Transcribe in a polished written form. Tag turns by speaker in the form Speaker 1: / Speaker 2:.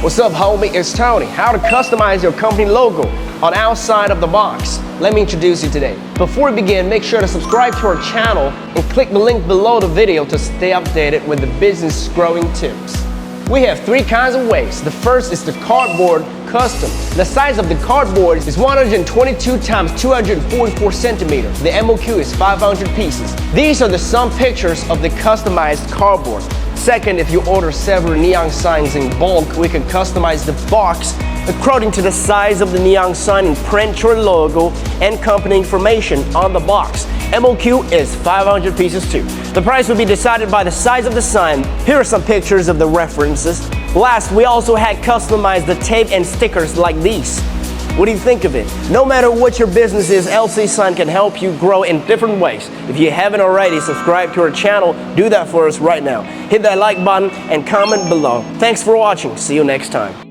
Speaker 1: What's up, homie? It's Tony. How to customize your company logo on outside of the box. Let me introduce you today. Before we begin, make sure to subscribe to our channel and click the link below the video to stay updated with the business growing tips. We have three kinds of ways. The first is the cardboard custom. The size of the cardboard is 122 times 244 centimeters. The MOQ is 500 pieces. These are some pictures of the customized cardboard. Second, if you order several neon signs in bulk, we can customize the box according to the size of the neon sign and print your logo and company information on the box. MOQ is 500 pieces too. The price will be decided by the size of the sign. Here are some pictures of the references. Last, we also had customized the tape and stickers like these. What do you think of it? No matter what your business is, lcsign can help you grow in different ways. If you haven't already subscribed to our channel, do that for us right now. Hit that like button and comment below. Thanks for watching. See you next time.